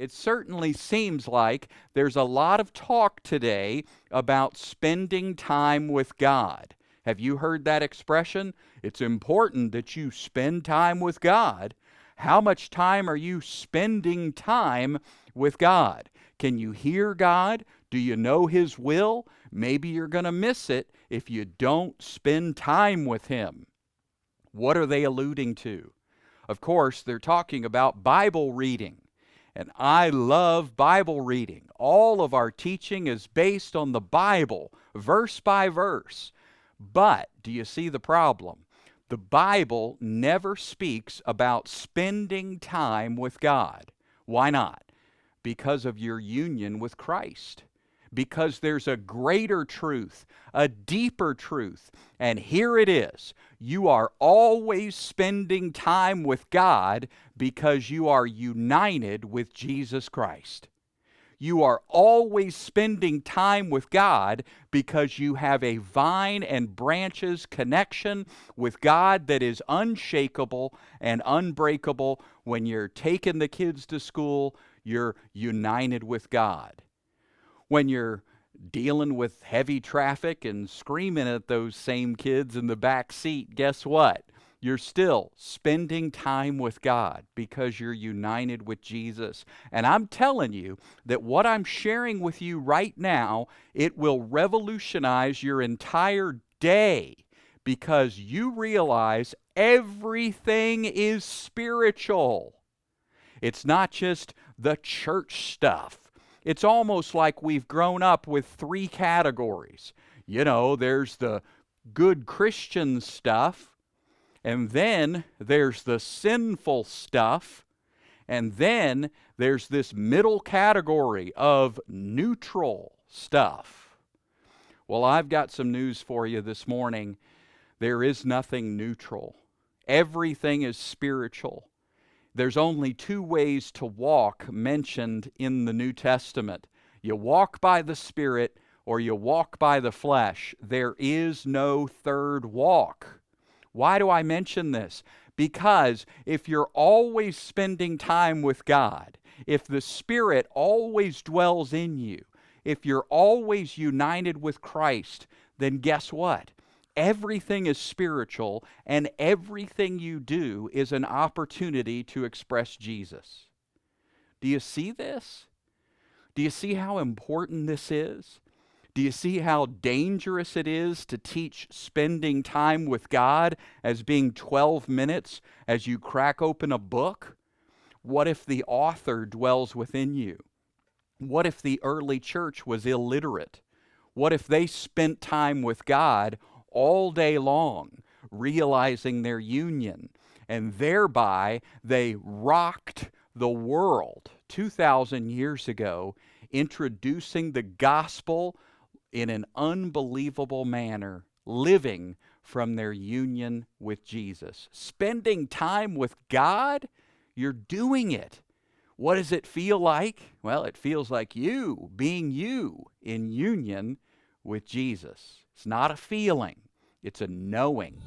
It certainly seems like there's a lot of talk today about spending time with God. Have you heard that expression? It's important that you spend time with God. How much time are you spending time with God? Can you hear God? Do you know His will? Maybe you're going to miss it if you don't spend time with Him. What are they alluding to? Of course, they're talking about Bible reading. And I love Bible reading. All of our teaching is based on the Bible, verse by verse. But do you see the problem? The Bible never speaks about spending time with God. Why not? Because of your union with Christ. Because there's a greater truth, a deeper truth. And here it is. You are always spending time with God because you are united with Jesus Christ. You are always spending time with God because you have a vine and branches connection with God that is unshakable and unbreakable. When you're taking the kids to school, you're united with God. When you're dealing with heavy traffic and screaming at those same kids in the back seat, guess what? You're still spending time with God because you're united with Jesus. And I'm telling you that what I'm sharing with you right now, it will revolutionize your entire day because you realize everything is spiritual. It's not just the church stuff. It's almost like we've grown up with three categories. You know, there's the good Christian stuff, and then there's the sinful stuff, and then there's this middle category of neutral stuff. Well, I've got some news for you this morning. There is nothing neutral. Everything is spiritual. There's only two ways to walk mentioned in the New Testament. You walk by the Spirit or you walk by the flesh. There is no third walk. Why do I mention this? Because if you're always spending time with God, if the Spirit always dwells in you, if you're always united with Christ, then guess what? Everything is spiritual, and everything you do is an opportunity to express Jesus. Do you see this? Do you see how important this is? Do you see how dangerous it is to teach spending time with God as being 12 minutes as you crack open a book? What if the author dwells within you? What if the early church was illiterate? What if they spent time with God all day long, realizing their union, and thereby they rocked the world 2,000 years ago, introducing the gospel in an unbelievable manner, living from their union with Jesus. Spending time with God, you're doing it. What does it feel like? Well, it feels like you being you in union with Jesus. It's not a feeling, it's a knowing.